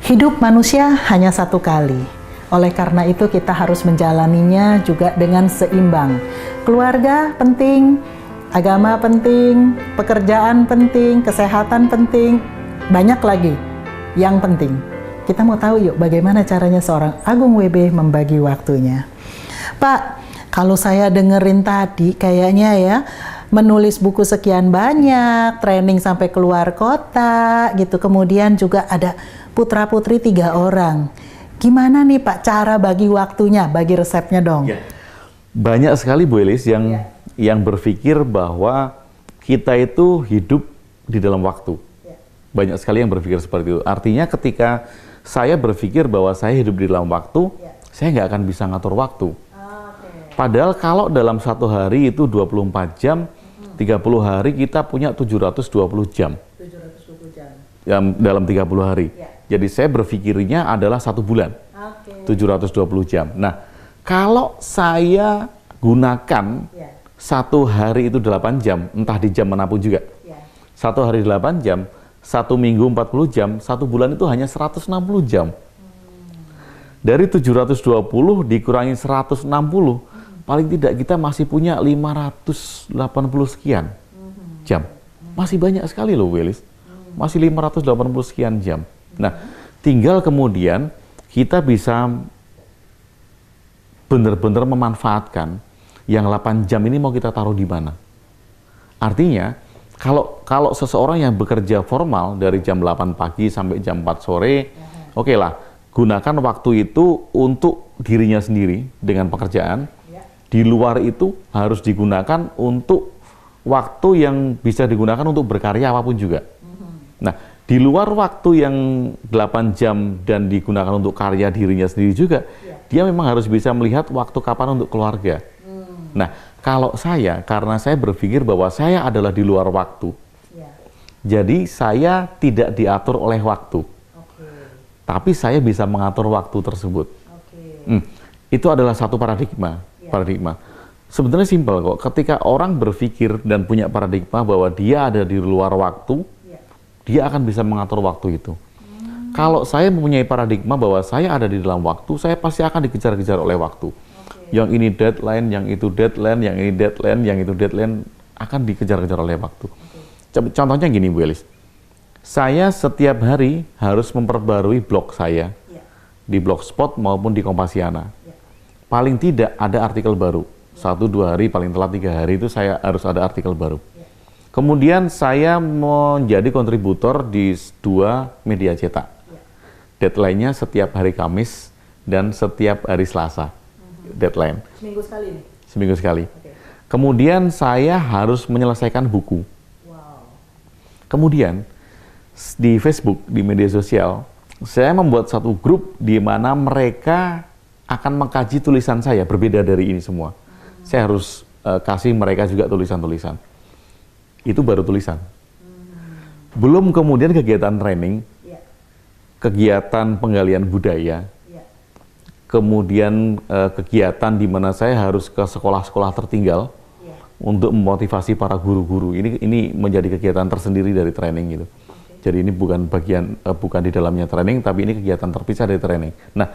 Hidup manusia hanya satu kali. Oleh karena itu kita harus menjalaninya juga dengan seimbang. Keluarga penting, agama penting, pekerjaan penting, kesehatan penting, banyak lagi yang penting. Kita mau tahu yuk bagaimana caranya seorang Agung WB membagi waktunya. Pak, kalau saya dengerin tadi kayaknya ya, menulis buku sekian banyak, training sampai keluar kota gitu, kemudian juga ada putra-putri 3 orang. Gimana nih Pak cara bagi waktunya, bagi resepnya dong? Ya. Banyak sekali Bu Elis yang berpikir bahwa kita itu hidup di dalam waktu. Banyak sekali yang berpikir seperti itu. Artinya ketika saya berpikir bahwa saya hidup di dalam waktu, saya nggak akan bisa ngatur waktu. Padahal kalau dalam satu hari itu 24 jam, 30 hari kita punya 720 jam. 720 jam. Dalam 30 hari. Jadi saya berpikirnya adalah 1 bulan. 720 jam. Nah, kalau saya gunakan satu hari itu 8 jam, entah di jam manapun juga. Satu hari 8 jam, 1 minggu 40 jam, 1 bulan itu hanya 160 jam. Dari 720 dikurangi 160, paling tidak kita masih punya 580 sekian jam. Masih banyak sekali loh Willis. Masih 580 sekian jam. Nah, tinggal kemudian kita bisa benar-benar memanfaatkan yang 8 jam ini mau kita taruh di mana. Artinya, kalau seseorang yang bekerja formal dari jam 8 pagi sampai jam 4 sore, oke lah, gunakan waktu itu untuk dirinya sendiri dengan pekerjaan. Di luar itu harus digunakan untuk waktu yang bisa digunakan untuk berkarya apapun juga. Nah, di luar waktu yang 8 jam dan digunakan untuk karya dirinya sendiri juga, dia memang harus bisa melihat waktu kapan untuk keluarga. Nah, kalau saya, karena saya berpikir bahwa saya adalah di luar waktu, jadi saya tidak diatur oleh waktu, tapi saya bisa mengatur waktu tersebut. Itu adalah satu paradigma. Sebenarnya simpel kok, ketika orang berpikir dan punya paradigma bahwa dia ada di luar waktu, dia akan bisa mengatur waktu itu. Kalau saya mempunyai paradigma bahwa saya ada di dalam waktu, saya pasti akan dikejar-kejar oleh waktu. Yang ini deadline, yang itu deadline, yang ini deadline, yang itu deadline, akan dikejar-kejar oleh waktu. Contohnya gini Bu Elis, saya setiap hari harus memperbarui blog saya, di Blogspot maupun di Kompasiana. Paling tidak ada artikel baru, 1-2 hari, paling telat 3 hari itu saya harus ada artikel baru. Kemudian saya menjadi kontributor di 2 media cetak. Deadline-nya setiap hari Kamis dan setiap hari Selasa. Deadline. Seminggu sekali nih? Seminggu sekali. Kemudian saya harus menyelesaikan buku. Kemudian di Facebook, di media sosial, saya membuat satu grup di mana mereka akan mengkaji tulisan saya, berbeda dari ini semua. Saya harus kasih mereka juga tulisan-tulisan. Itu baru tulisan. Belum kemudian kegiatan training, kegiatan penggalian budaya, kemudian kegiatan di mana saya harus ke sekolah-sekolah tertinggal untuk memotivasi para guru-guru. Ini menjadi kegiatan tersendiri dari training itu. Jadi ini bukan bukan di dalamnya training, tapi ini kegiatan terpisah dari training. Nah,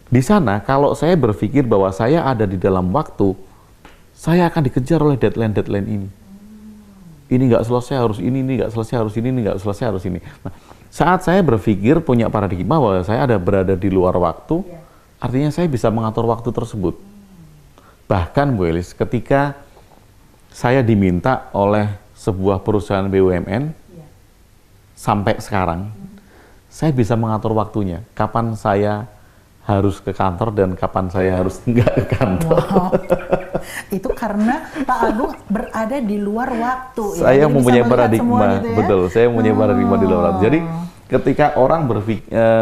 di sana kalau saya berpikir bahwa saya ada di dalam waktu, saya akan dikejar oleh deadline-deadline ini. Ini nggak selesai harus ini nggak selesai harus ini nggak selesai harus ini. Nah, saat saya berpikir punya paradigma bahwa saya berada di luar waktu, artinya saya bisa mengatur waktu tersebut. Bahkan Bu Elis, ketika saya diminta oleh sebuah perusahaan BUMN, sampai sekarang, saya bisa mengatur waktunya. Kapan saya harus ke kantor dan kapan saya harus nggak ke kantor. Wow. Itu karena Pak Agung berada di luar waktu. Saya mempunyai paradigma, gitu ya? betul. Saya mempunyai paradigma di luar waktu. Jadi ketika orang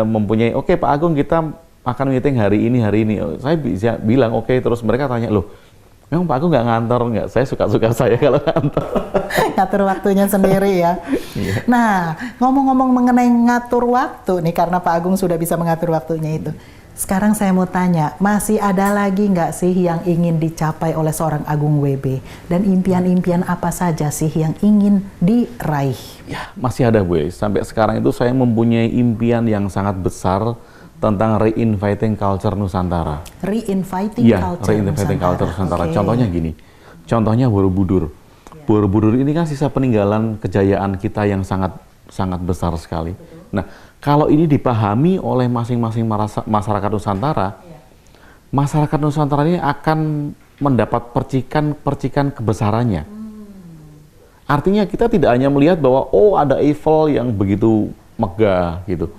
mempunyai, oke Pak Agung kita akan meeting hari ini. Saya bisa bilang oke, terus mereka tanya, loh Memang Pak Agung nggak ngantor, nggak? Saya suka-suka saya kalau ngantor. Ngatur waktunya sendiri ya. Iya. Nah, ngomong-ngomong mengenai ngatur waktu nih, karena Pak Agung sudah bisa mengatur waktunya itu. Sekarang saya mau tanya, masih ada lagi nggak sih yang ingin dicapai oleh seorang Agung WB? Dan impian-impian apa saja sih yang ingin diraih? Ya, masih ada Bu. Sampai sekarang itu saya mempunyai impian yang sangat besar tentang reinviting culture Nusantara. Reinviting culture reinviting Nusantara. culture Nusantara. Okay. Contohnya gini, contohnya Borobudur. Borobudur ini kan sisa peninggalan kejayaan kita yang sangat besar sekali. Nah, kalau ini dipahami oleh masing-masing masyarakat Nusantara, masyarakat Nusantara ini akan mendapat percikan kebesarannya. Artinya kita tidak hanya melihat bahwa oh ada Eiffel yang begitu megah gitu.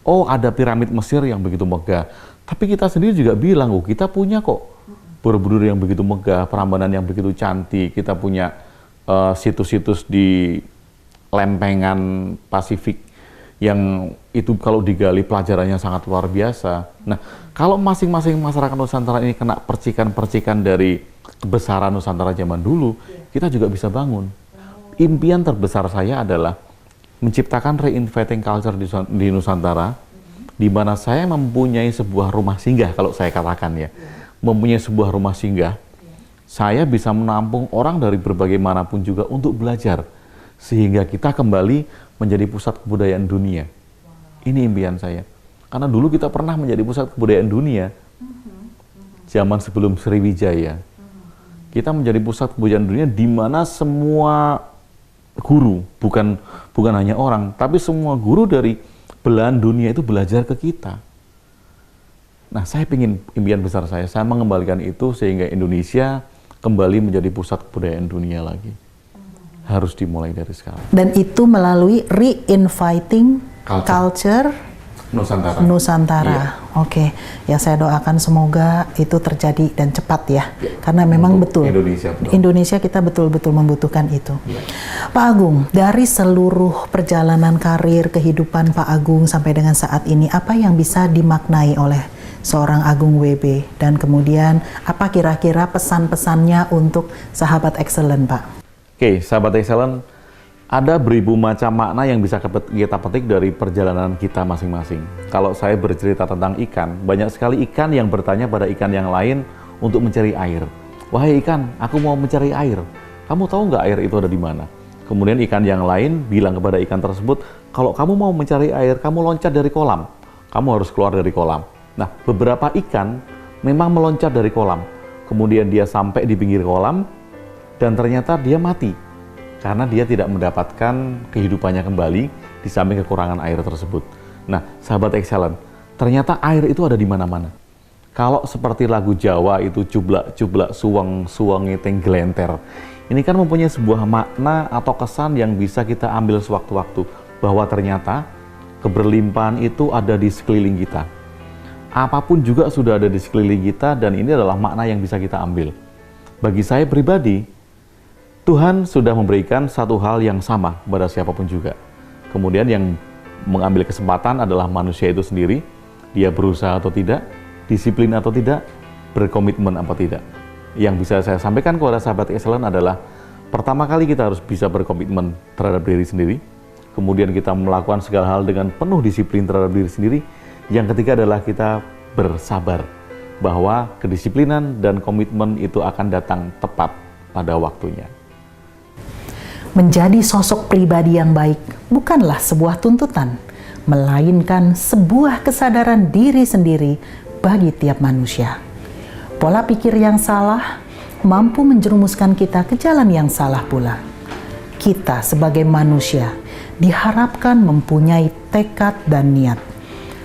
Oh ada piramid Mesir yang begitu megah. Tapi kita sendiri juga bilang, oh kita punya kok Borobudur yang begitu megah, Prambanan yang begitu cantik, kita punya situs-situs di lempengan Pasifik yang itu kalau digali pelajarannya sangat luar biasa. Nah, kalau masing-masing masyarakat Nusantara ini kena percikan-percikan dari kebesaran Nusantara zaman dulu, kita juga bisa bangun. Impian terbesar saya adalah menciptakan reinviting culture di Nusantara, di mana saya mempunyai sebuah rumah singgah, kalau saya katakan ya, mempunyai sebuah rumah singgah, saya bisa menampung orang dari berbagai manapun juga untuk belajar, sehingga kita kembali menjadi pusat kebudayaan dunia. Ini impian saya. Karena dulu kita pernah menjadi pusat kebudayaan dunia, zaman sebelum Sriwijaya. Kita menjadi pusat kebudayaan dunia di mana semua guru, bukan hanya orang, tapi semua guru dari belahan dunia itu belajar ke kita. Nah, saya ingin, impian besar saya mengembalikan itu sehingga Indonesia kembali menjadi pusat kebudayaan dunia lagi. Harus dimulai dari sekarang. Dan itu melalui reinviting culture Nusantara. Iya. Oke, ya saya doakan semoga itu terjadi dan cepat ya. Karena memang Untuk betul. Indonesia kita betul-betul membutuhkan itu. Ya. Pak Agung, dari seluruh perjalanan karir kehidupan Pak Agung sampai dengan saat ini, apa yang bisa dimaknai oleh seorang Agung WB? Dan kemudian apa kira-kira pesan-pesannya untuk sahabat excellent, Pak? Oke, sahabat excellent, ada beribu macam makna yang bisa kita petik dari perjalanan kita masing-masing. Kalau saya bercerita tentang ikan, banyak sekali ikan yang bertanya pada ikan yang lain untuk mencari air. Wahai ikan, aku mau mencari air. Kamu tahu nggak air itu ada di mana? Kemudian ikan yang lain bilang kepada ikan tersebut, kalau kamu mau mencari air, kamu loncat dari kolam. Kamu harus keluar dari kolam. Nah, beberapa ikan memang meloncat dari kolam. Kemudian dia sampai di pinggir kolam, dan ternyata dia mati karena dia tidak mendapatkan kehidupannya kembali di samping kekurangan air tersebut. Nah, sahabat excellent, ternyata air itu ada di mana-mana. Kalau seperti lagu Jawa itu cublak-cublak suweng tenglenter, ini kan mempunyai sebuah makna atau kesan yang bisa kita ambil sewaktu-waktu, bahwa ternyata keberlimpahan itu ada di sekeliling kita. Apapun juga sudah ada di sekeliling kita, dan ini adalah makna yang bisa kita ambil. Bagi saya pribadi, Tuhan sudah memberikan satu hal yang sama kepada siapapun juga. Kemudian yang mengambil kesempatan adalah manusia itu sendiri. Dia berusaha atau tidak, disiplin atau tidak, berkomitmen apa tidak. Yang bisa saya sampaikan kepada sahabat excellent adalah, pertama kali kita harus bisa berkomitmen terhadap diri sendiri. Kemudian kita melakukan segala hal dengan penuh disiplin terhadap diri sendiri. Yang ketiga adalah kita bersabar, bahwa kedisiplinan dan komitmen itu akan datang tepat pada waktunya. Menjadi sosok pribadi yang baik bukanlah sebuah tuntutan, melainkan sebuah kesadaran diri sendiri bagi tiap manusia. Pola pikir yang salah mampu menjerumuskan kita ke jalan yang salah pula. Kita sebagai manusia diharapkan mempunyai tekad dan niat.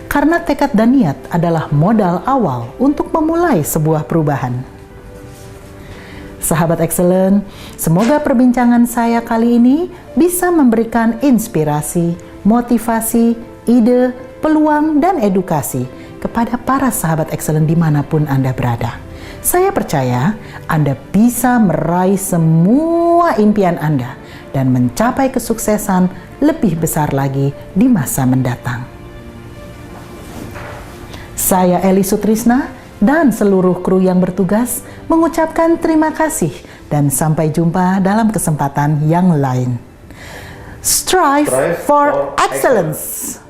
Karena tekad dan niat adalah modal awal untuk memulai sebuah perubahan. Sahabat excellent, semoga perbincangan saya kali ini bisa memberikan inspirasi, motivasi, ide, peluang, dan edukasi kepada para sahabat excellent dimanapun Anda berada. Saya percaya Anda bisa meraih semua impian Anda dan mencapai kesuksesan lebih besar lagi di masa mendatang. Saya Eli Sutrisna, dan seluruh kru yang bertugas mengucapkan terima kasih dan sampai jumpa dalam kesempatan yang lain. Strive for excellence.